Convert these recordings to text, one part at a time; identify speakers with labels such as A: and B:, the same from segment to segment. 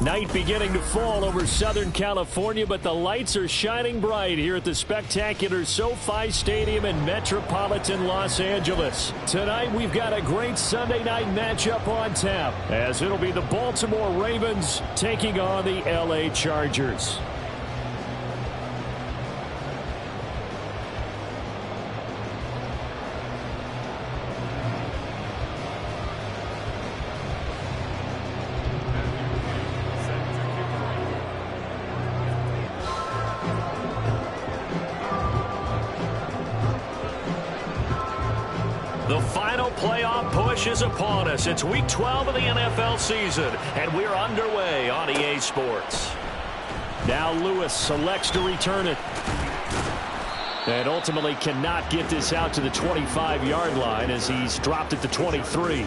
A: Night beginning to fall over Southern California, but the lights are shining bright here at the spectacular SoFi Stadium in metropolitan Los Angeles. Tonight, we've got a great Sunday night matchup on tap, as it'll be the Baltimore Ravens taking on the LA Chargers. The final playoff push is upon us. It's week 12 of the NFL season, and we're underway on EA Sports. Now Lewis selects to return it. And ultimately cannot get this out to the 25-yard line as he's dropped it to 23.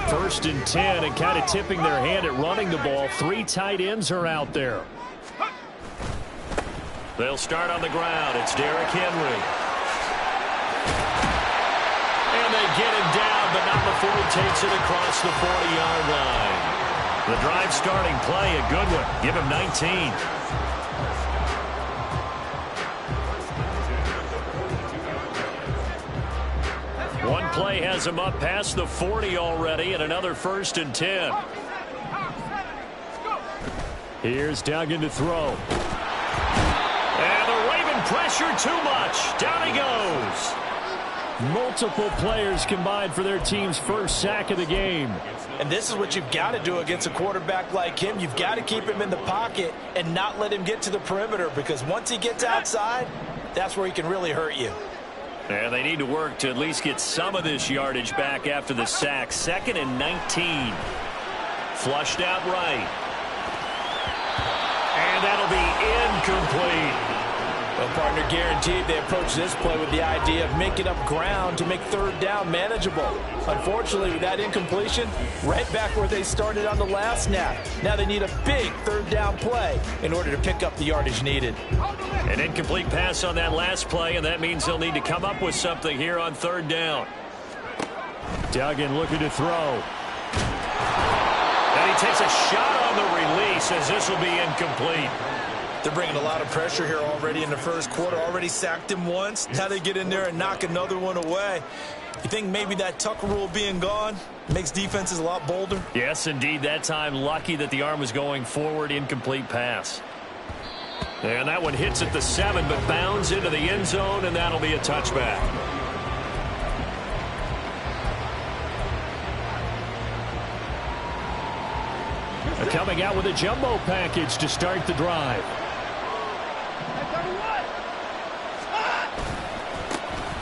A: First and 10, and kind of tipping their hand at running the ball. 3 tight ends are out there. They'll start on the ground. It's Derrick Henry. And they get him down, but not before he takes it across the 40-yard line. The drive starting play, a good one. Give him 19. One play has him up past the 40 already, and another first and 10. Here's Duggan to throw. And the Raven pressure too much. Down he goes. Multiple players combined for their team's first sack of the game.
B: And this is what you've got to do against a quarterback like him. You've got to keep him in the pocket and not let him get to the perimeter, because once he gets outside, that's where he can really hurt you.
A: And they need to work to at least get some of this yardage back after the sack. 2nd and 19. Flushed out right. And that'll be incomplete.
B: Well, partner, guaranteed they approach this play with the idea of making up ground to make third down manageable. Unfortunately, with that incompletion, right back where they started on the last snap. Now they need a big third down play in order to pick up the yardage needed.
A: An incomplete pass on that last play, and that means they'll need to come up with something here on third down. Duggan looking to throw. And he takes a shot on the release, as this will be incomplete.
B: They're bringing a lot of pressure here already in the first quarter. Already sacked him once. Now they get in there and knock another one away. You think maybe that Tucker rule being gone makes defenses a lot bolder?
A: Yes, indeed. That time, lucky that the arm was going forward. Incomplete pass. And that one hits at the 7, but bounds into the end zone, and that'll be a touchback. Coming out with a jumbo package to start the drive.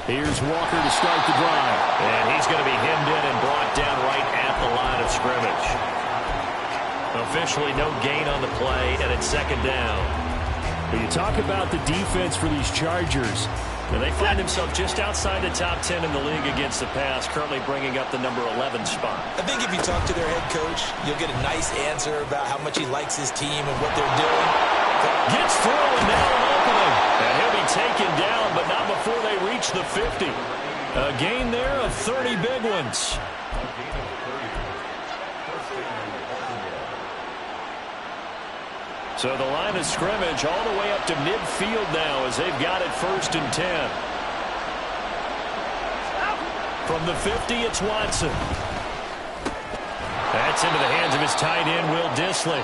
A: Here's Walker to start the drive. And he's going to be hemmed in and brought down right at the line of scrimmage. Officially no gain on the play, and it's 2nd down. When you talk about the defense for these Chargers, and they find themselves just outside the top 10 in the league against the pass, currently bringing up the number 11 spot.
B: I think if you talk to their head coach, you'll get a nice answer about how much he likes his team and what they're doing.
A: Gets through, and now an opening. And he'll be taken down, but not before they reach the 50. A gain there of 30 big ones. So the line of scrimmage all the way up to midfield now as they've got it 1st and 10. From the 50, it's Watson. That's into the hands of his tight end, Will Dissly.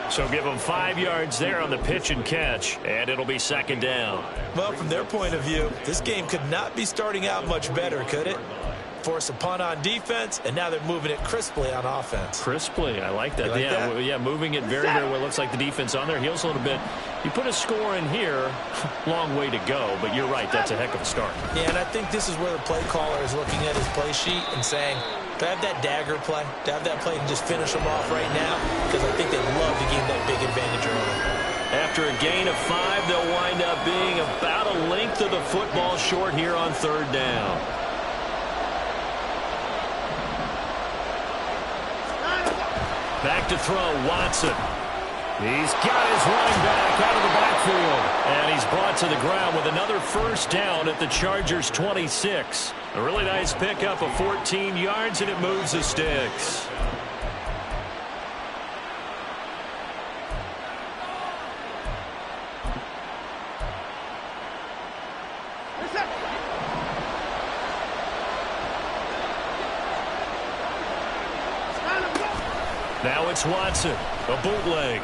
A: So give them 5 yards there on the pitch and catch, and it'll be 2nd down.
B: Well, from their point of view, this game could not be starting out much better, could it? Force a punt on defense, and now they're moving it crisply on offense.
A: Crisply, I like that.
B: Like that?
A: Yeah, moving it very, very well. Looks like the defense on their heels a little bit. You put a score in here, long way to go, but you're right, that's a heck of a start.
B: Yeah, and I think this is where the play caller is looking at his play sheet and saying, To have that dagger play, to have that play and just finish them off right now, because I think they'd love to gain that big advantage early.
A: After a gain of 5, they'll wind up being about a length of the football short here on third down. Back to throw, Watson. He's got his running back out of the backfield. And he's brought to the ground with another first down at the Chargers' 26. A really nice pickup of 14 yards, and it moves the sticks. Now it's Watson, a bootleg.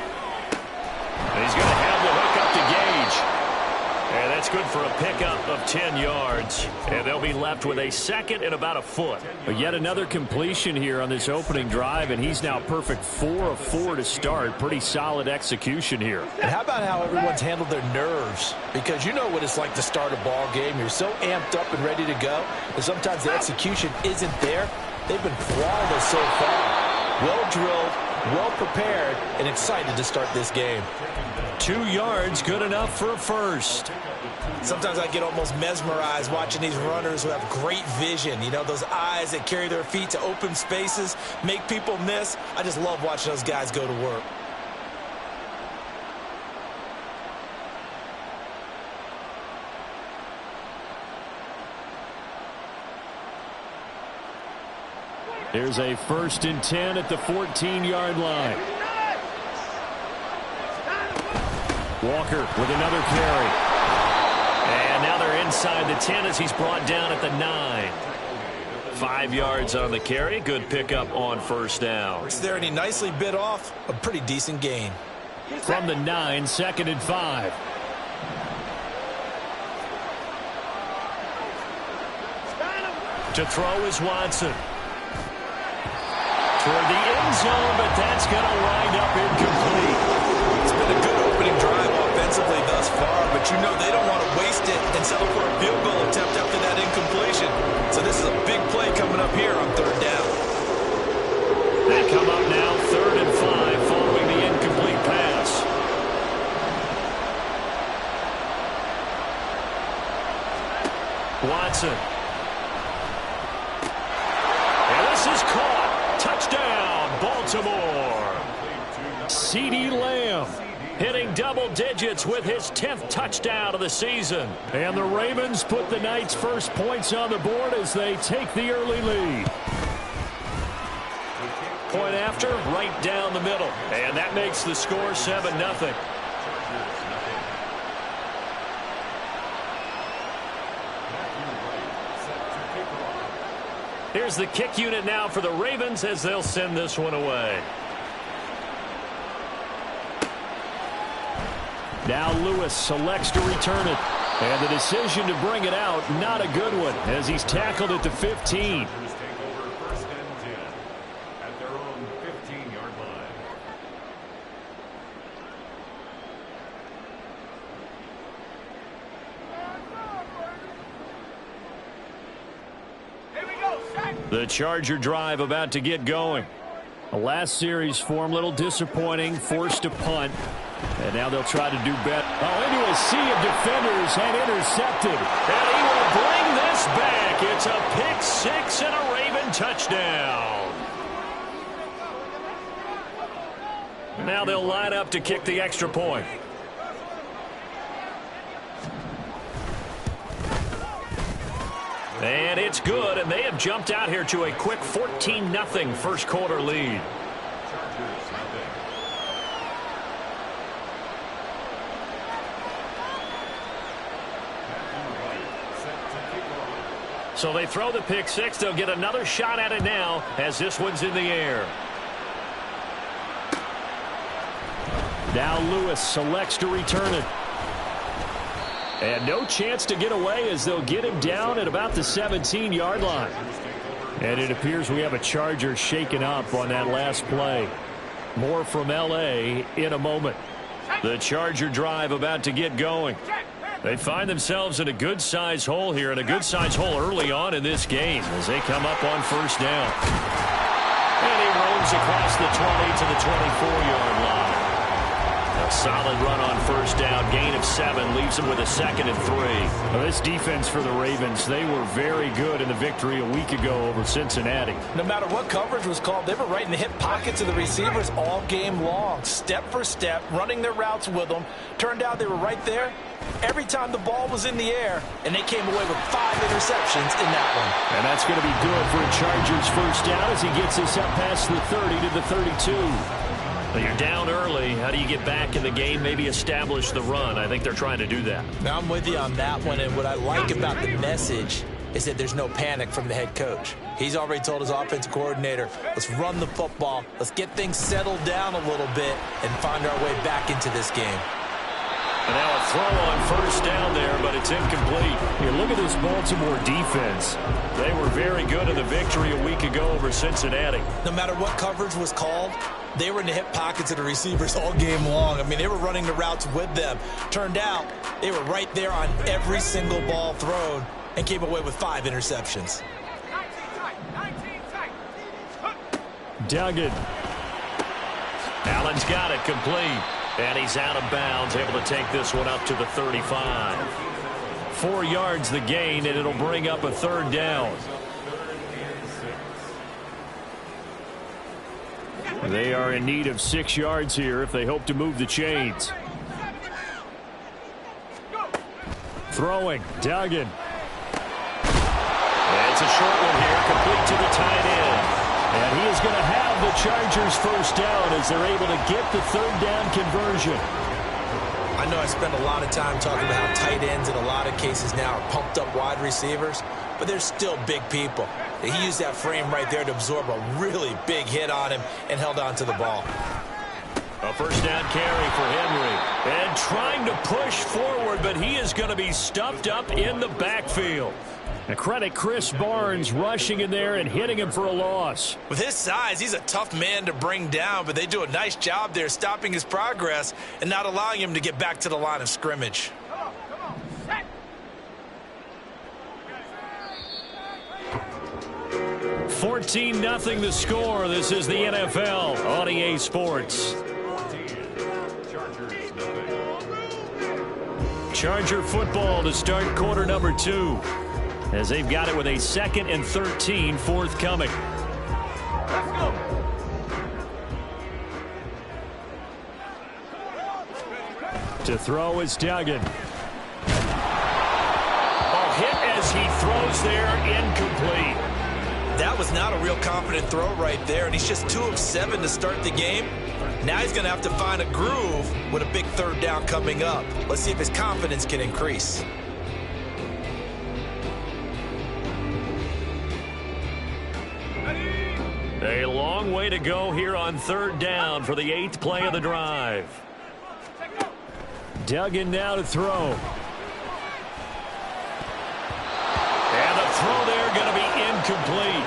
A: He's going to have the hook up to Gage. And that's good for a pickup of 10 yards. And they'll be left with a second and about a foot.
C: But yet another completion here on this opening drive, and he's now perfect 4 of 4 to start. Pretty solid execution here.
B: And how about how everyone's handled their nerves? Because you know what it's like to start a ball game. You're so amped up and ready to go, and sometimes the execution isn't there. They've been flawless so far. Well drilled, well prepared, and excited to start this game.
A: 2 yards, good enough for a first.
B: Sometimes I get almost mesmerized watching these runners who have great vision. You know, those eyes that carry their feet to open spaces, make people miss. I just love watching those guys go to work.
C: There's a 1st and 10 at the 14-yard line. Walker with another carry.
A: And now they're inside the 10 as he's brought down at the 9. 5 yards on the carry. Good pickup on first down.
B: It's there, and he nicely bit off a pretty decent gain.
C: From the 9, 2nd and 5.
A: To throw is Watson. Toward the end zone, but that's going to wind up incomplete.
B: It's been a good opening drive offensively thus far, but you know they don't want to waste it and settle for a field goal attempt after that incompletion. So this is a big play coming up here on third down.
A: They come up now 3rd and 5 following the incomplete pass. Watson. And this is caught. Touchdown, Baltimore. CeeDee Lamb hitting double digits with his 10th touchdown of the season.
C: And the Ravens put the Knights' first points on the board as they take the early lead.
A: Point after, right down the middle. And that makes the score 7-0. Here's the kick unit now for the Ravens as they'll send this one away.
C: Now Lewis selects to return it. And the decision to bring it out, not a good one, as he's tackled at the 15.
A: The Charger drive about to get going.
C: The last series form, a little disappointing, forced to punt. And now they'll try to do better. Oh, into a sea of defenders and intercepted.
A: And he will bring this back. It's a pick six and a Raven touchdown. Now they'll line up to kick the extra point. And it's good, and they have jumped out here to a quick 14-0 first quarter lead. So they throw the pick six. They'll get another shot at it now as this one's in the air.
C: Now Lewis selects to return it. And no chance to get away as they'll get him down at about the 17-yard line. And it appears we have a Charger shaken up on that last play. More from L.A. in a moment.
A: The Charger drive about to get going.
C: They find themselves in a good-size hole here, and a good-size hole early on in this game as they come up on first down. And he roams across the 20 to the 24-yard line. A solid run on first down, gain of 7, leaves them with a 2nd and 3. Well, this defense for the Ravens, they were very good in the victory a week ago over Cincinnati.
B: No matter what coverage was called, they were right in the hip pockets of the receivers all game long, step for step, running their routes with them. Turned out they were right there every time the ball was in the air, and they came away with 5 interceptions in that one.
C: And that's going to be good for a Chargers first down as he gets us up past the 30 to the 32. Well, you're down early. How do you get back in the game, maybe establish the run? I think they're trying to do that.
B: Now, I'm with you on that one, and what I like about the message is that there's no panic from the head coach. He's already told his offensive coordinator, let's run the football, let's get things settled down a little bit, and find our way back into this game.
C: And now a throw on first down there, but it's incomplete. You look at this Baltimore defense. They were very good in the victory a week ago over Cincinnati.
B: No matter what coverage was called, they were in the hip pockets of the receivers all game long. I mean, they were running the routes with them. Turned out, they were right there on every single ball thrown and came away with 5 interceptions.
C: Duggan.
A: Allen's got it complete. And he's out of bounds, able to take this one up to the 35.
C: 4 yards the gain, and it'll bring up a 3rd down. They are in need of 6 yards here if they hope to move the chains. Throwing, Duggan.
A: And it's a short one here, complete to the tight end.
C: And he is going to have the Chargers first down as they're able to get the 3rd down conversion.
B: I know I spend a lot of time talking about how tight ends in a lot of cases now are pumped up wide receivers, but they're still big people. He used that frame right there to absorb a really big hit on him and held on to the ball.
A: A first down carry for Henry.
C: And trying to push forward, but he is going to be stuffed up in the backfield. And credit Chris Barnes rushing in there and hitting him for a loss.
B: With his size, he's a tough man to bring down, but they do a nice job there stopping his progress and not allowing him to get back to the line of scrimmage.
D: Set.
C: 14-0 the score. This is the NFL on EA Sports. Charger football to start quarter number 2. As they've got it with a 2nd and 13 forthcoming.
D: Let's go.
C: To throw is Duggan.
A: A hit as he throws there, incomplete.
B: That was not a real confident throw right there, and he's just 2 of 7 to start the game. Now he's going to have to find a groove with a big 3rd down coming up. Let's see if his confidence can increase.
A: A long way to go here on 3rd down for the 8th play of the drive.
C: Duggan now to throw.
A: And the throw there going to be incomplete.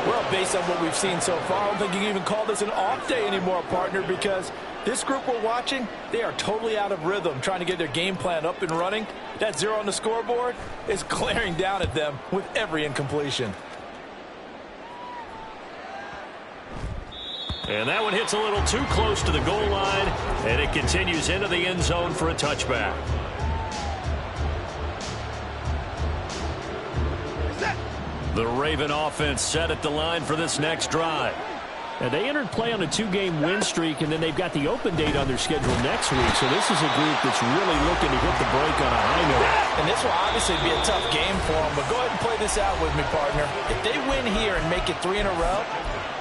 B: Well, based on what we've seen so far, I don't think you can even call this an off day anymore, partner, because this group we're watching, they are totally out of rhythm, trying to get their game plan up and running. That 0 on the scoreboard is glaring down at them with every incompletion.
A: And that one hits a little too close to the goal line, and it continues into the end zone for a touchback.
C: The Raven offense set at the line for this next drive. And they entered play on a 2-game win streak, and then they've got the open date on their schedule next week. So this is a group that's really looking to hit the break on a high note.
B: And this will obviously be a tough game for them, but go ahead and play this out with me, partner. If they win here and make it 3 in a row,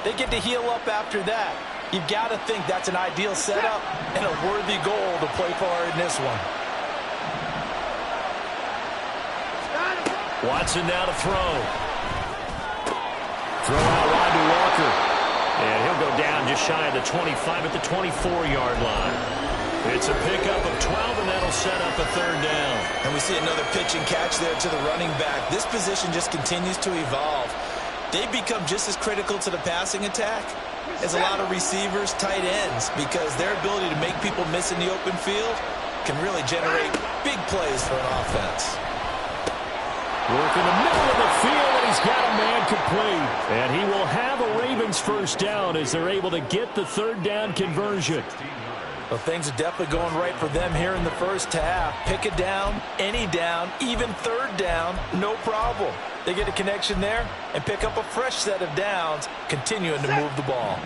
B: they get to heal up after that. You've got to think that's an ideal setup and a worthy goal to play for in this one.
A: Watson now to throw.
C: Throw out wide to Walker.
A: And he'll go down just shy of the 25 at the 24-yard line. It's a pickup of 12, and that'll set up a 3rd down.
B: And we see another pitch and catch there to the running back. This position just continues to evolve. They become just as critical to the passing attack as a lot of receivers, tight ends, because their ability to make people miss in the open field can really generate big plays for an offense.
C: Work in the middle of the field, and he's got a man complete. And he will have a Ravens first down as they're able to get the third down conversion.
B: Well, things are definitely going right for them here in the first half. Pick a down, any down, even third down, no problem. They get a connection there and pick up a fresh set of downs, continuing to move the ball.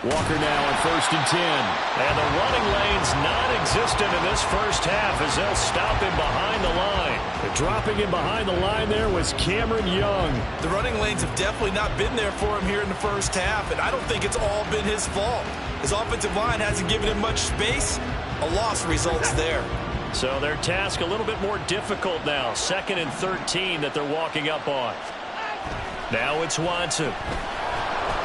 C: Walker now on 1st and 10.
A: And the running lane's non-existent in this first half as they'll stop him behind the line.
C: Dropping him behind the line there was Cameron Young.
B: The running lanes have definitely not been there for him here in the first half, and I don't think it's all been his fault. His offensive line hasn't given him much space. A loss results there.
A: So their task a little bit more difficult now. 2nd and 13 that they're walking up on. Now it's Watson.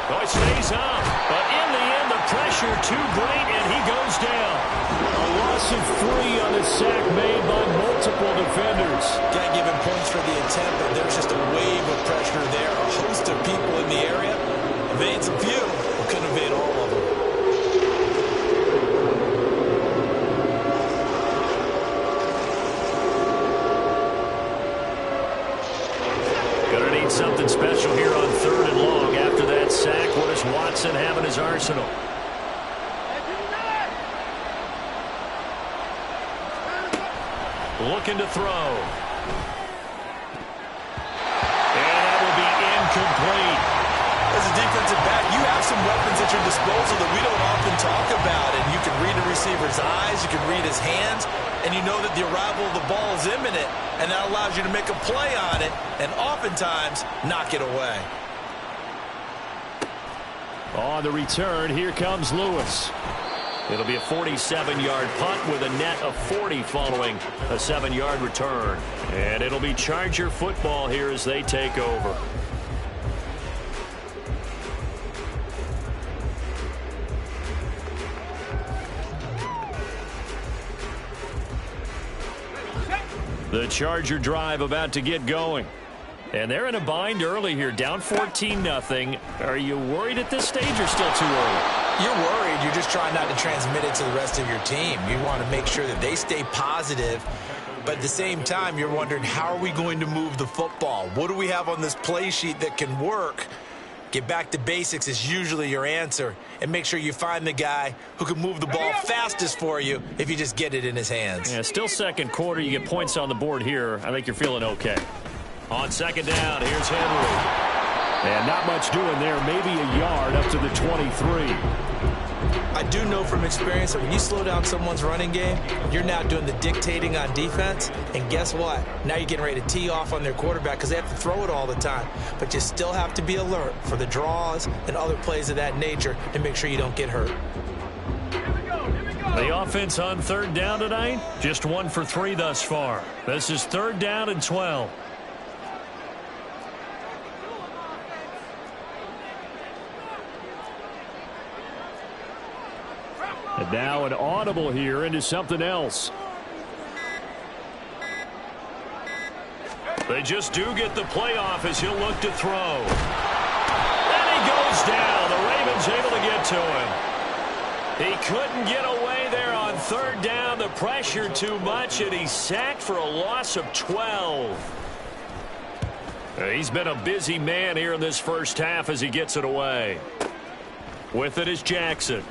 A: Oh, he stays up, but in the end, the pressure too great, and he goes down.
C: A loss of 3 on the sack made by multiple defenders.
B: Got to give him points for the attempt, but there's just a wave of pressure there. A host of people in the area. Evades a few, but couldn't evade all of them.
A: Gonna need something special here on 3rd and long. After that sack, what does Watson have in his arsenal? Looking to throw. And that will be incomplete.
B: As a defensive back, you have some weapons at your disposal that we don't often talk about. And you can read a receiver's eyes, you can read his hands, and you know that the arrival of the ball is imminent. And that allows you to make a play on it and oftentimes knock it away.
C: On the return, here comes Lewis.
A: It'll be a 47-yard punt with a net of 40 following a 7-yard return. And it'll be Charger football here as they take over. The Charger drive about to get going. And they're in a bind early here, down 14-0. Are you worried at this stage or still too early?
B: You're worried. You're just trying not to transmit it to the rest of your team. You want to make sure that they stay positive. But at the same time, you're wondering, how are we going to move the football? What do we have on this play sheet that can work? Get back to basics is usually your answer. And make sure you find the guy who can move the ball fastest for you if you just get it in his hands.
A: Yeah, still second quarter. You get points on the board here. I think you're feeling okay. On 2nd down, here's Henry.
C: And not much doing there. Maybe a yard up to the 23.
B: I do know from experience that when you slow down someone's running game, you're now doing the dictating on defense. And guess what? Now you're getting ready to tee off on their quarterback because they have to throw it all the time. But you still have to be alert for the draws and other plays of that nature and make sure you don't get hurt.
A: The offense on 3rd down tonight, just 1 for 3 thus far. This is 3rd down and 12.
C: And now an audible here into something else.
A: They just do get the playoff as he'll look to throw. And he goes down. The Ravens able to get to him. He couldn't get away there on 3rd down. The pressure too much, and he's sacked for a loss of 12. He's been a busy man here in this first half as he gets it away. With it is Jackson.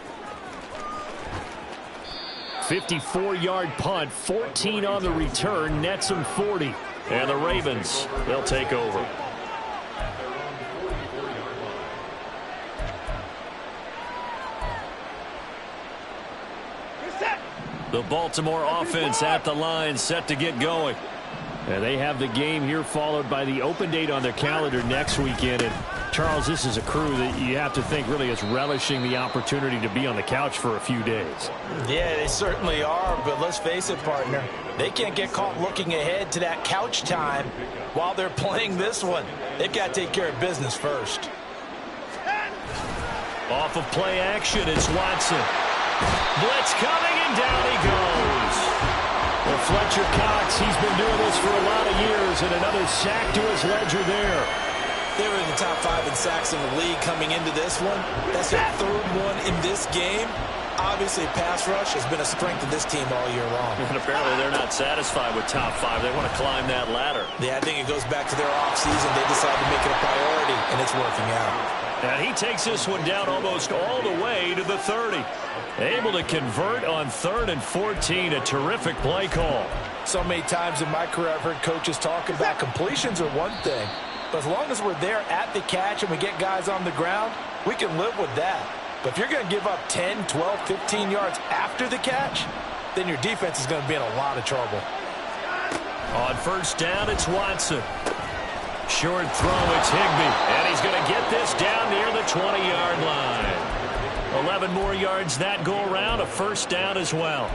C: 54-yard punt, 14 on the return, nets him 40.
A: And the Ravens, they'll take over. The Baltimore offense at the line, set to get going.
C: And they have the game here followed by the open date on their calendar next weekend. And Charles, this is a crew that you have to think really is relishing the opportunity to be on the couch for a few days.
B: Yeah, they certainly are, but let's face it, partner. They can't get caught looking ahead to that couch time while they're playing this one. They've got to take care of business first.
A: Off of play action, it's Watson. Blitz coming, and down he goes.
C: Well, Fletcher Cox, he's been doing this for a lot of years, and another sack to his ledger there.
B: They were in the top 5 in sacks in the league coming into this one. That's their 3rd one in this game. Obviously, pass rush has been a strength of this team all year long.
A: And apparently they're not satisfied with top 5. They want to climb that ladder.
B: Yeah, I think it goes back to their offseason. They decided to make it a priority, and it's working out.
C: And he takes this one down almost all the way to the 30. Able to convert on 3rd and 14. A terrific play call.
B: So many times in my career I've heard coaches talk about completions are one thing. But as long as we're there at the catch and we get guys on the ground, we can live with that. But if you're going to give up 10, 12, 15 yards after the catch, then your defense is going to be in a lot of trouble.
C: On 1st down, it's Watson. Short throw, it's Higbee. And he's going to get this down near the 20-yard line. 11 more yards that go around, a 1st down as well.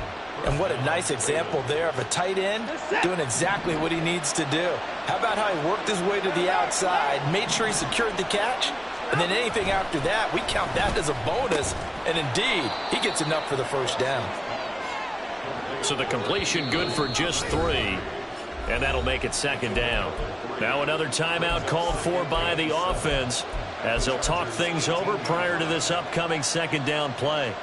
B: And what a nice example there of a tight end doing exactly what he needs to do. How about how he worked his way to the outside, made sure he secured the catch, and then anything after that, we count that as a bonus. And indeed, he gets enough for the 1st down.
C: So the completion good for just 3. And that'll make it 2nd down. Now another timeout called for by the offense as they'll talk things over prior to this upcoming 2nd down play.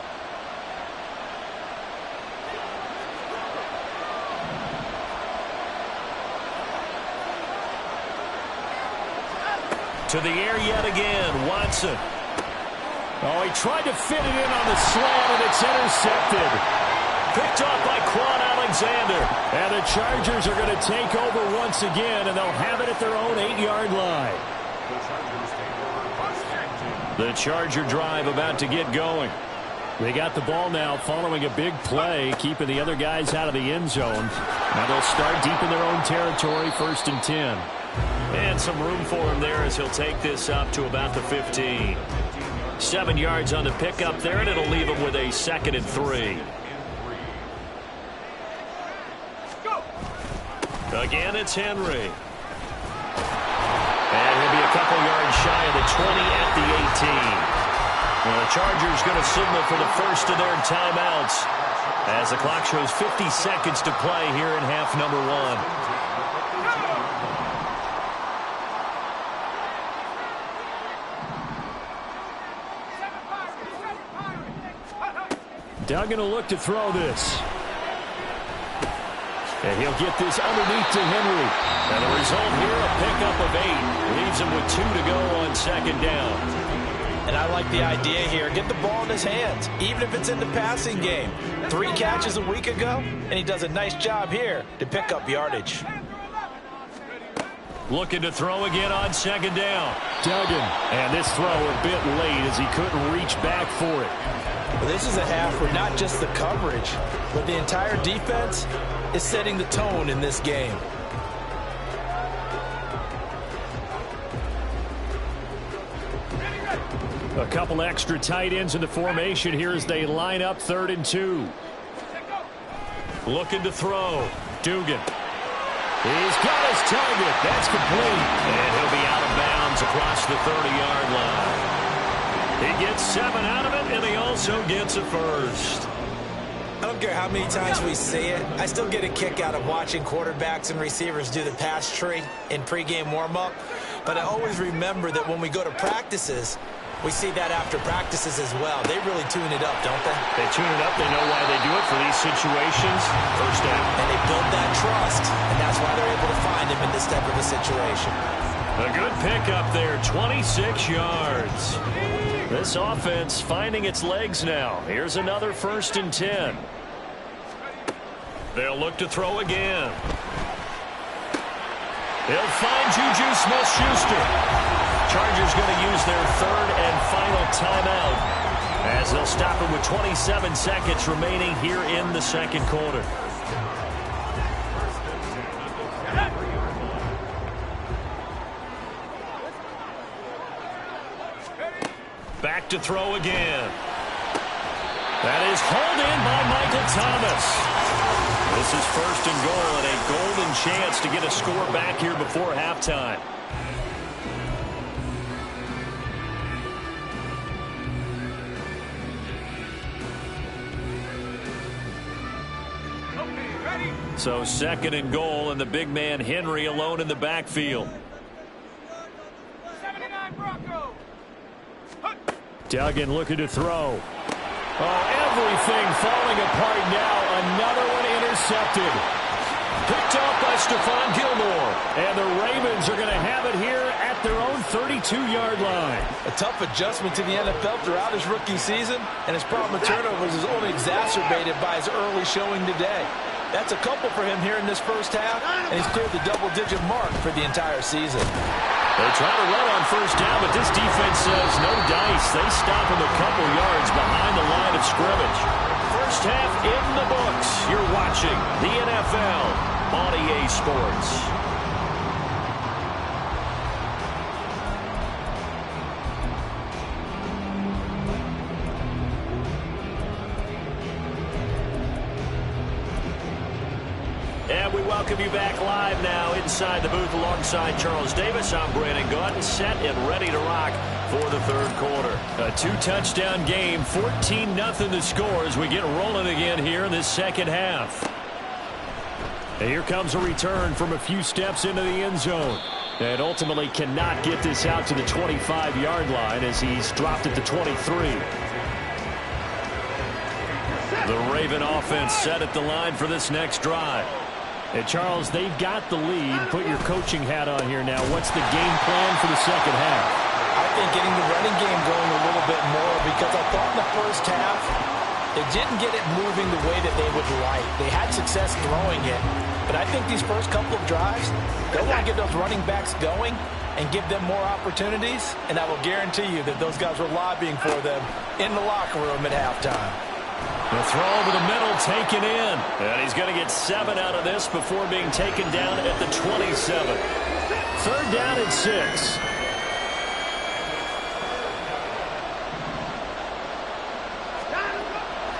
C: To the air yet again, Watson. Oh, he tried to fit it in on the slant, and it's intercepted. Picked off by Quan Alexander. And the Chargers are going to take over once again, and they'll have it at their own 8-yard line. The Charger drive about to get going. They got the ball now following a big play, keeping the other guys out of the end zone. Now they'll start deep in their own territory, 1st and 10. And some room for him there as he'll take this up to about the 15. 7 yards on the pickup there, and it'll leave him with a 2nd and 3. Again, it's Henry. And he'll be a couple yards shy of the 20 at the 18. Well, the Chargers going to signal for the 1st of their timeouts as the clock shows 50 seconds to play here in half number 1. Duggan will look to throw this. And he'll get this underneath to Henry. And the result here, a pickup of 8. Leaves him with 2 to go on 2nd down.
B: And I like the idea here. Get the ball in his hands, even if it's in the passing game. 3 catches a week ago, and he does a nice job here to pick up yardage.
C: Looking to throw again on 2nd down. Duggan. And this throw a bit late as he couldn't reach back for it.
B: Well, this is a half where not just the coverage, but the entire defense is setting the tone in this game.
C: A couple extra tight ends in the formation here as they line up 3rd and 2. Looking to throw. Dugan. He's got his target. That's complete. And he'll be out of bounds across the 30-yard line. He gets 7 out of it, and he also gets a 1st.
B: I don't care how many times we say it, I still get a kick out of watching quarterbacks and receivers do the pass tree in pregame warm-up. But I always remember that when we go to practices, we see that after practices as well. They really tune it up, don't they?
C: They tune it up. They know why they do it for these situations. 1st down.
B: And they build that trust, and that's why they're able to find him in this type of a situation.
C: A good pickup there, 26 yards. This offense finding its legs now. Here's another 1st and 10. They'll look to throw again. They'll find Juju Smith-Schuster. Chargers going to use their 3rd and final timeout as they'll stop him with 27 seconds remaining here in the 2nd quarter. Back to throw again. That is hauled in by Michael Thomas. This is 1st and goal and a golden chance to get a score back here before halftime. So 2nd and goal, and the big man Henry alone in the backfield. Duggan looking to throw. Oh, everything falling apart now. Another one intercepted. Picked off by Stephon Gilmore. And the Ravens are going to have it here at their own 32-yard line.
B: A tough adjustment to the NFL throughout his rookie season, and his problem with turnovers is only exacerbated by his early showing today. That's a couple for him here in this first half, and he's cleared the double-digit mark for the entire season.
C: They try to run on first down, but this defense says no dice. They stop him a couple yards behind the line of scrimmage. First half in the books. You're watching the NFL on EA Sports. And we welcome you back live now inside the booth alongside Charles Davis. I'm Brandon Gaudin, set and ready to rock for the third quarter. A two-touchdown game, 14-0 the score as we get rolling again here in this second half. And here comes a return from a few steps into the end zone. And ultimately cannot get this out to the 25-yard line as he's dropped at the 23. The Raven offense set at the line for this next drive. And Charles, they've got the lead. Put your coaching hat on here now. What's the game plan for the second half?
B: I think getting the running game going a little bit more, because I thought in the first half they didn't get it moving the way that they would like. They had success throwing it, but I think these first couple of drives, they'll want to get those running backs going and give them more opportunities, and I will guarantee you that those guys were lobbying for them in the locker room at halftime.
C: The throw over the middle taken in. And he's going to get 7 out of this before being taken down at the 27. Third down and 6.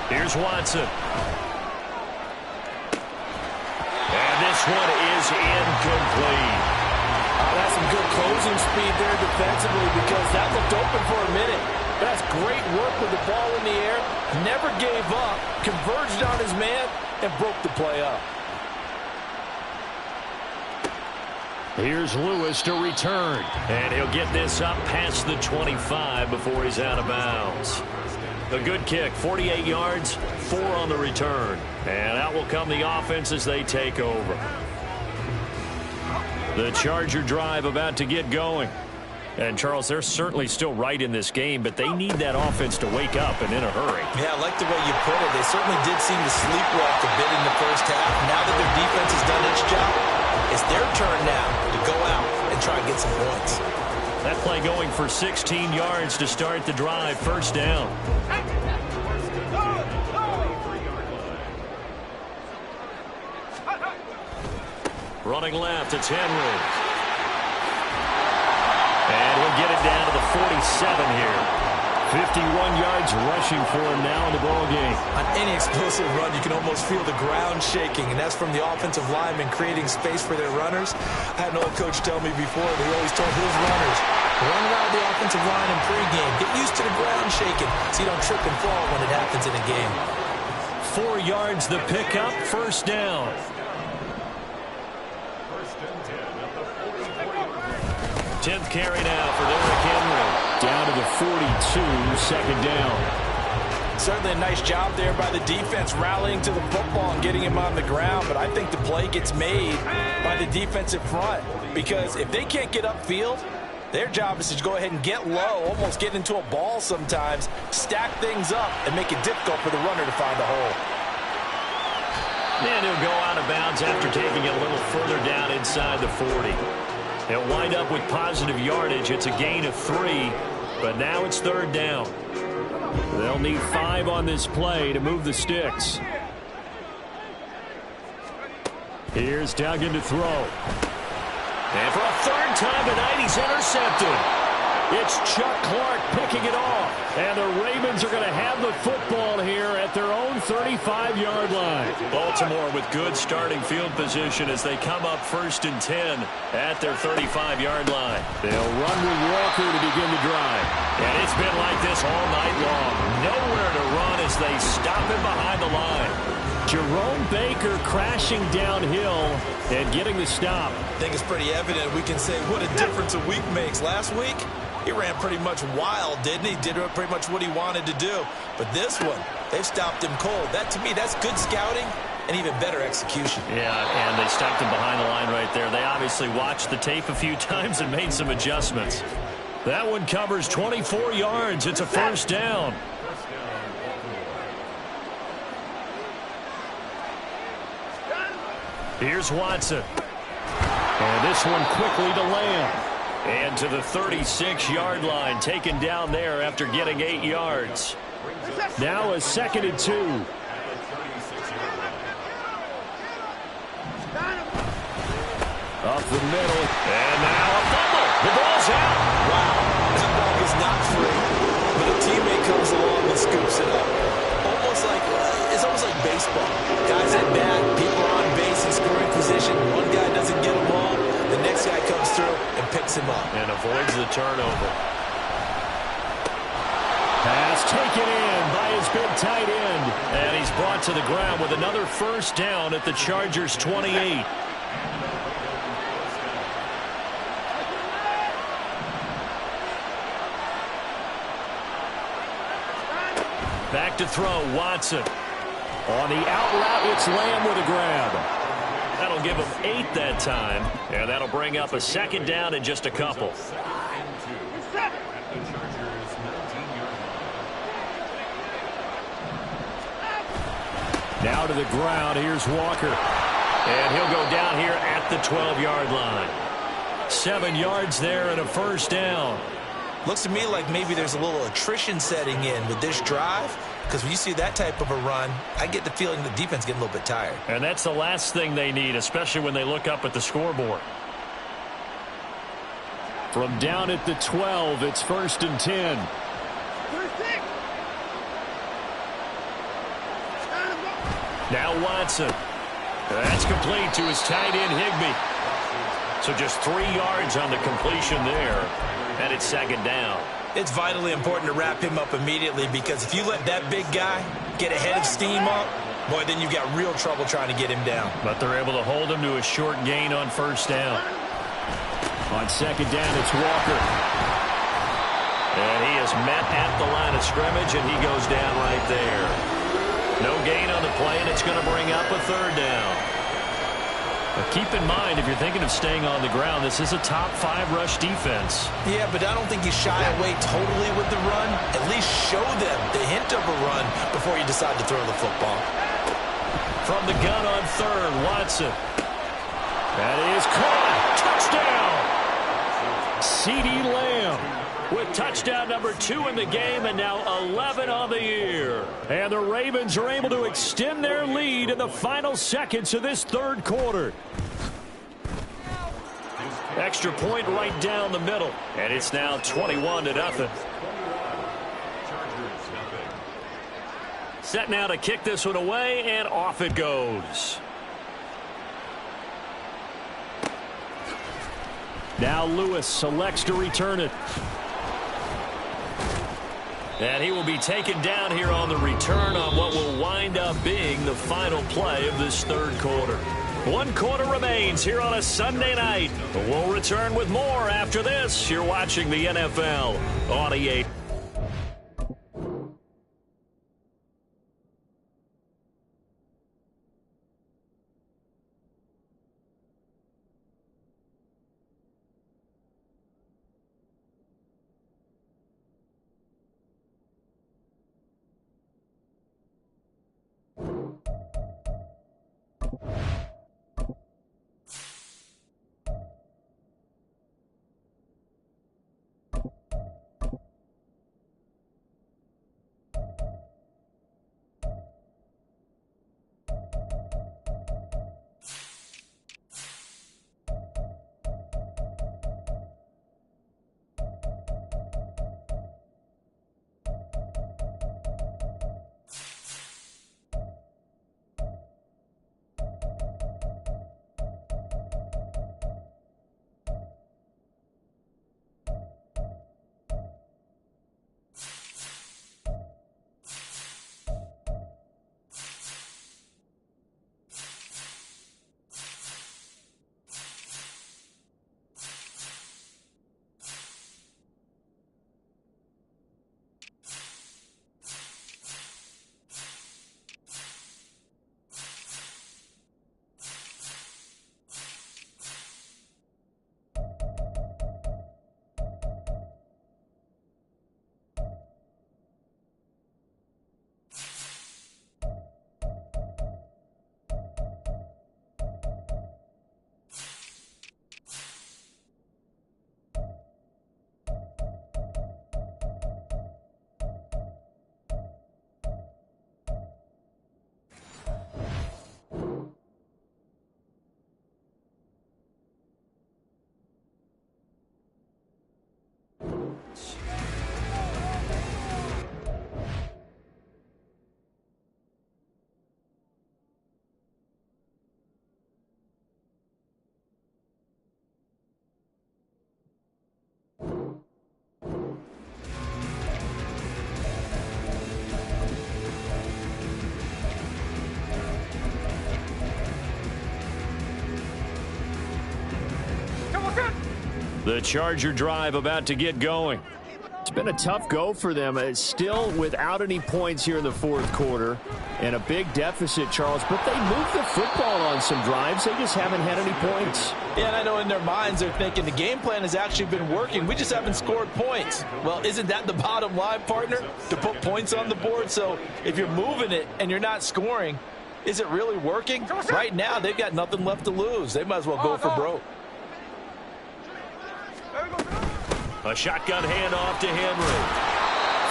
C: Here's Watson. And this one is incomplete.
B: That's some good closing speed there defensively, because that looked open for a minute. That's great work with the ball in the air. Never gave up, converged on his man, and broke the play up.
C: Here's Lewis to return. And he'll get this up past the 25 before he's out of bounds. A good kick, 48 yards, 4 on the return. And out will come the offense as they take over. The Charger drive about to get going. And, Charles, they're certainly still right in this game, but they need that offense to wake up and in a hurry.
B: Yeah, I like the way you put it. They certainly did seem to sleepwalk a bit in the first half. Now that their defense has done its job, it's their turn now to go out and try and get some points.
C: That play going for 16 yards to start the drive. First down. Running left, it's Henry. And he'll get it down to the 47 here. 51 yards rushing for him now in the ball game.
B: On any explosive run, you can almost feel the ground shaking, and that's from the offensive linemen creating space for their runners. I had an old coach tell me before, they always told his runners, run around the offensive line in pregame. Get used to the ground shaking so you don't trip and fall when it happens in a game.
C: 4 yards the pickup, first down. 10th carry now for Derrick Henry. Down to the 42, second down.
B: Certainly a nice job there by the defense rallying to the football and getting him on the ground, but I think the play gets made by the defensive front, because if they can't get upfield, their job is to go ahead and get low, almost get into a ball sometimes, stack things up, and make it difficult for the runner to find the hole.
C: And he'll go out of bounds after taking it a little further down inside the 40. He'll wind up with positive yardage. It's a gain of 3, but now it's third down. They'll need 5 on this play to move the sticks. Here's Duggan to throw. And for a third time tonight, he's intercepted. It's Chuck Clark picking it off. And the Ravens are going to have the football here at their own 35-yard line. Baltimore with good starting field position as they come up 1st and 10 at their 35-yard line. They'll run with Walker to begin the drive. And it's been like this all night long. Nowhere to run as they stop him behind the line. Jerome Baker crashing downhill and getting the stop.
B: I think it's pretty evident. We can say what a difference a week makes. Last week, He ran pretty much wild, didn't he? Did pretty much what he wanted to do. But this one, they've stopped him cold. That, to me, that's good scouting and even better execution.
C: Yeah, and they stopped him behind the line right there. They obviously watched the tape a few times and made some adjustments. That one covers 24 yards. It's a first down. Here's Watson. And this one quickly to Lamb. And to the 36-yard line, taken down there after getting 8 yards. Now a 2nd and 2. Up the middle. And now a fumble. The ball's out.
B: Wow, that ball is not free. But a teammate comes along and scoops it up. It's almost like baseball. Guys at bat, people are on base in scoring position. One guy doesn't get them all. The next guy comes through and picks him up.
C: And avoids the turnover. Pass taken in by his big tight end. And he's brought to the ground with another first down at the Chargers' 28. Back to throw, Watson. On the out route, it's Lamb with a grab. That'll give him 8 that time, and that'll bring up a 2nd down in just a couple. Now to the ground, here's Walker. And he'll go down here at the 12-yard line. 7 yards there and a first down.
B: Looks to me like maybe there's a little attrition setting in with this drive, because when you see that type of a run, I get the feeling the defense getting a little bit tired.
C: And that's the last thing they need, especially when they look up at the scoreboard. From down at the 12, it's 1st and 10. Now Watson. That's complete to his tight end, Higbee. So just 3 yards on the completion there. And it's 2nd down.
B: It's vitally important to wrap him up immediately, because if you let that big guy get a head of steam up, boy, then you've got real trouble trying to get him down.
C: But they're able to hold him to a short gain on first down. On 2nd down, it's Walker. And he is met at the line of scrimmage, and he goes down right there. No gain on the play, and it's going to bring up a 3rd down. But keep in mind, if you're thinking of staying on the ground, this is a top 5 rush defense.
B: Yeah, but I don't think you shy away totally with the run. At least show them the hint of a run before you decide to throw the football.
C: From the gun on 3rd, Watson. That is caught. Touchdown! CeeDee Lamb with touchdown number 2 in the game, and now 11 on the year. And the Ravens are able to extend their lead in the final seconds of this 3rd quarter. Extra point right down the middle, and it's now 21-0. Set now to kick this one away, and off it goes. Now Lewis selects to return it. And he will be taken down here on the return on what will wind up being the final play of this 3rd quarter. 1 quarter remains here on a Sunday night. We'll return with more after this. You're watching the NFL on EA. The Charger drive about to get going. It's been a tough go for them. It's still without any points here in the fourth quarter and a big deficit, Charles. But they moved the football on some drives. They just haven't had any points.
B: Yeah, and I know in their minds they're thinking the game plan has actually been working. We just haven't scored points. Well, isn't that the bottom line, partner? To put points on the board? So if you're moving it and you're not scoring, is it really working? Right now, they've got nothing left to lose. They might as well go for broke.
A: A shotgun handoff to Henry.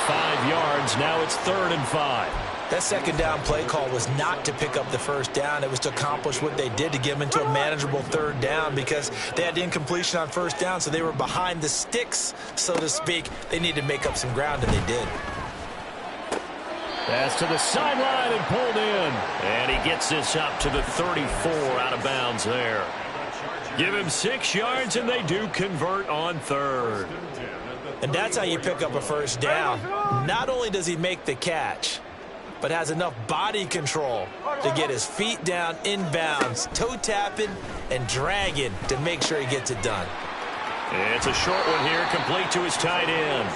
A: 5 yards. Now it's 3rd and 5.
B: That second down play call was not to pick up the first down. It was to accomplish what they did to get them into a manageable 3rd down because they had incompletion on first down, so they were behind the sticks, so to speak. They needed to make up some ground, and they did.
C: Pass to the sideline and pulled in.
A: And he gets this up to the 34 out of bounds there. Give him 6 yards, and they do convert on 3rd.
B: And that's how you pick up a first down. Not only does he make the catch, but has enough body control to get his feet down inbounds, toe tapping and dragging to make sure he gets it done.
A: It's a short one here, complete to his tight end.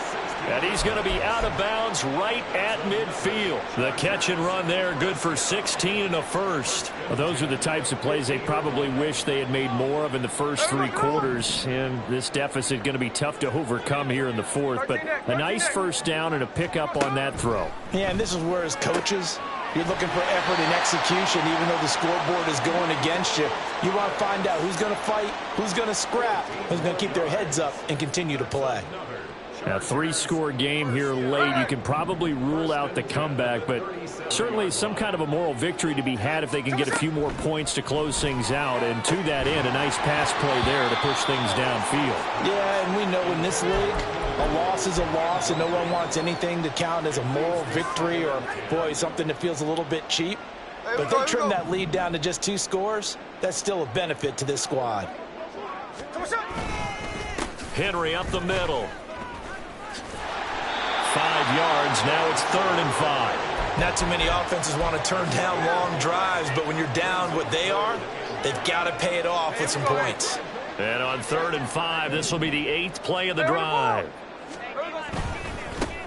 C: And he's going to be out of bounds right at midfield. The catch and run there, good for 16 and a first. Well, those are the types of plays they probably wish they had made more of in the first 3 quarters. And this deficit going to be tough to overcome here in the fourth. But a nice first down and a pickup on that throw.
B: Yeah, and this is where as coaches, you're looking for effort and execution, even though the scoreboard is going against you. You want to find out who's going to fight, who's going to scrap, who's going to keep their heads up and continue to play.
C: A 3-score game here late. You can probably rule out the comeback, but certainly some kind of a moral victory to be had if they can get a few more points to close things out. And to that end, a nice pass play there to push things downfield.
B: Yeah, and we know in this league, a loss is a loss, and no one wants anything to count as a moral victory or, boy, something that feels a little bit cheap. But if they trim that lead down to just 2 scores, that's still a benefit to this squad.
A: Henry up the middle.
C: 5 yards. Now it's 3rd and 5.
B: Not too many offenses want to turn down long drives, but when you're down what they are, they've got to pay it off with some points.
A: And on 3rd and 5, this will be the 8th play of the drive.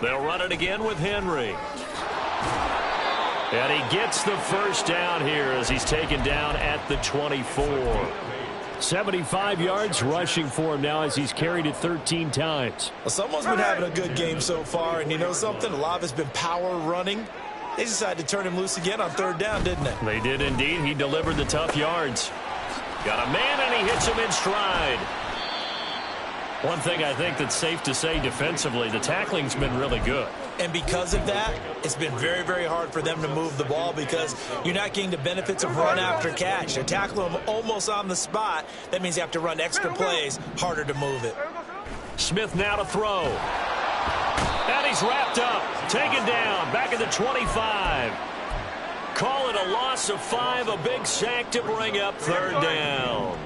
A: They'll run it again with Henry. And he gets the first down here as he's taken down at the 24.
C: 75 yards rushing for him now as he's carried it 13 times.
B: Well, someone's been having a good game so far, and you know something? A lot of it's been power running. They decided to turn him loose again on 3rd down, didn't they?
C: They did indeed. He delivered the tough yards.
A: Got a man, and he hits him in stride.
C: One thing I think that's safe to say defensively, the tackling's been really good.
B: And because of that, it's been very, very hard for them to move the ball because you're not getting the benefits of run after catch. They're tackling them almost on the spot. That means you have to run extra plays, harder to move it.
A: Smith now to throw. And he's wrapped up, taken down, back at the 25. Call it a loss of 5, a big sack to bring up 3rd down.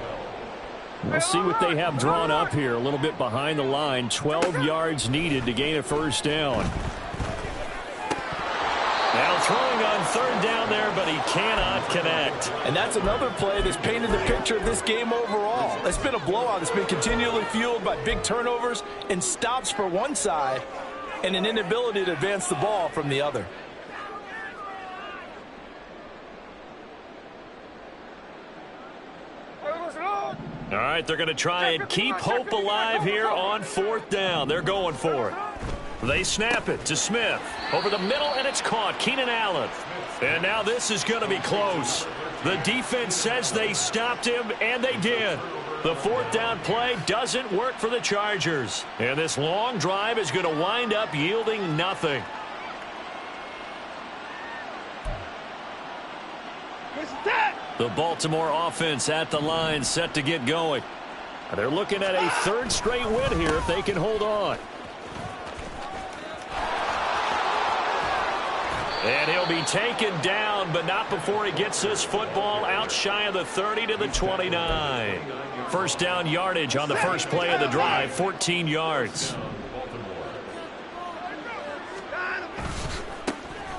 C: We'll see what they have drawn up here. A little bit behind the line. 12 yards needed to gain a first down.
A: Now throwing on 3rd down there, but he cannot connect.
B: And that's another play that's painted the picture of this game overall. It's been a blowout. It's been continually fueled by big turnovers and stops for one side and an inability to advance the ball from the other.
A: All right, they're going to try and keep hope alive here on 4th down. They're going for it. They snap it to Smith. Over the middle, and it's caught. Keenan Allen. And now this is going to be close. The defense says they stopped him, and they did. The 4th down play doesn't work for the Chargers. And this long drive is going to wind up yielding nothing. The Baltimore offense at the line set to get going. They're looking at a 3rd straight win here if they can hold on. And he'll be taken down, but not before he gets this football out shy of the 30 to the 29. First down yardage on the first play of the drive, 14 yards.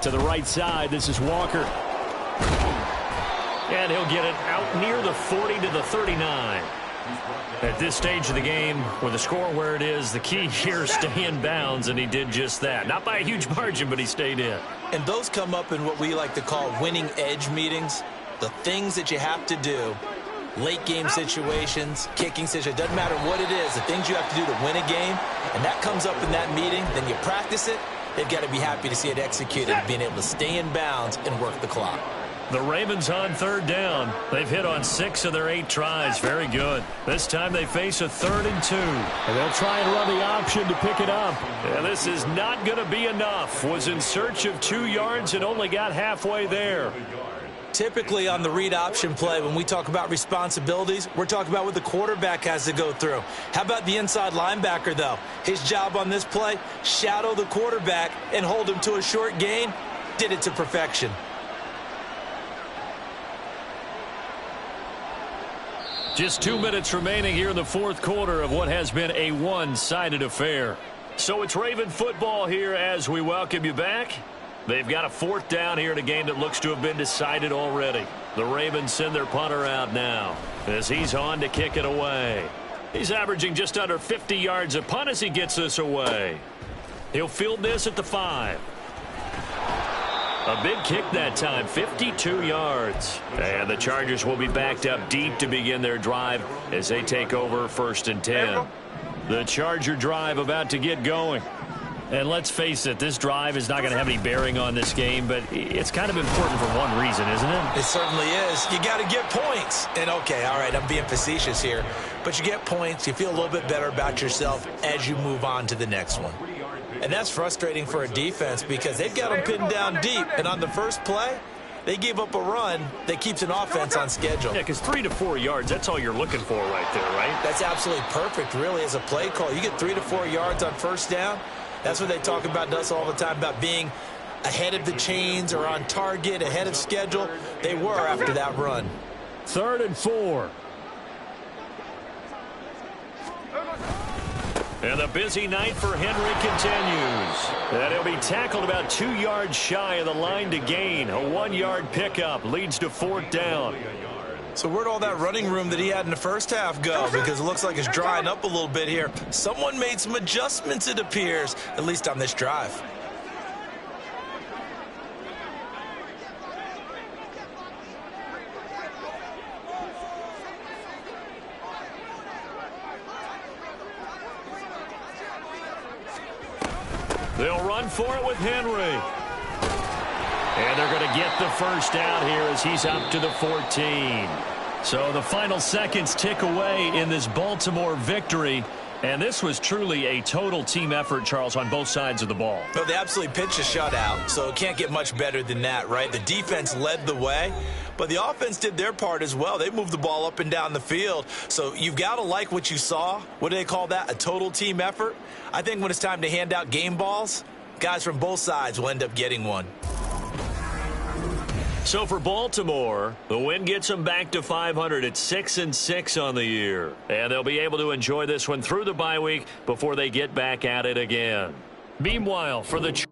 C: To the right side, this is Walker.
A: And he'll get it out near the 40 to the 39. At this stage of the game, with the score where it is, the key here is stay in bounds, and he did just that. Not by a huge margin, but he stayed in.
B: And those come up in what we like to call winning edge meetings. The things that you have to do, late game situations, kicking situations, doesn't matter what it is, the things you have to do to win a game, and that comes up in that meeting, then you practice it. They've got to be happy to see it executed, being able to stay in bounds and work the clock.
C: The Ravens on third down. They've hit on 6 of their 8 tries. Very good. This time they face a 3rd and 2. And they'll try and run the option to pick it up. And this is not going to be enough. Was in search of 2 yards and only got halfway there.
B: Typically on the read option play, when we talk about responsibilities, we're talking about what the quarterback has to go through. How about the inside linebacker, though? His job on this play, shadow the quarterback and hold him to a short gain. Did it to perfection.
C: Just 2 minutes remaining here in the 4th quarter of what has been a one-sided affair. So it's Raven football here as we welcome you back. They've got a 4th down here in a game that looks to have been decided already. The Ravens send their punter out now as he's on to kick it away. He's averaging just under 50 yards a punt as he gets this away. He'll field this at the 5. A big kick that time, 52 yards. And the Chargers will be backed up deep to begin their drive as they take over 1st and 10. The Charger drive about to get going. And let's face it, this drive is not going to have any bearing on this game, but it's kind of important for one reason, isn't it?
B: It certainly is. You got to get points. And, okay, all right, I'm being facetious here. But you get points, you feel a little bit better about yourself as you move on to the next one. And that's frustrating for a defense because they've got them pinned down deep. And on the first play, they gave up a run that keeps an offense on schedule.
C: Yeah, because 3 to 4 yards, that's all you're looking for right there, right?
B: That's absolutely perfect, really, as a play call. You get 3 to 4 yards on first down. That's what they talk about us all the time, about being ahead of the chains or on target, ahead of schedule. They were after that run.
C: 3rd and 4. And the busy night for Henry continues. And he'll be tackled about 2 yards shy of the line to gain. A 1-yard pickup leads to 4th down.
B: So where'd all that running room that he had in the first half go? Because it looks like it's drying up a little bit here. Someone made some adjustments, it appears, at least on this drive.
C: They'll run for it with Henry. And they're going to get the first down here as he's up to the 14. So the final seconds tick away in this Baltimore victory. And this was truly a total team effort, Charles, on both sides of the ball.
B: Well, they absolutely pitched a shutout, so it can't get much better than that, right? The defense led the way, but the offense did their part as well. They moved the ball up and down the field. So you've got to like what you saw. What do they call that? A total team effort? I think when it's time to hand out game balls, guys from both sides will end up getting one.
C: So for Baltimore, the win gets them back to 500 at 6-6 on the year. And they'll be able to enjoy this one through the bye week before they get back at it again. Meanwhile, for the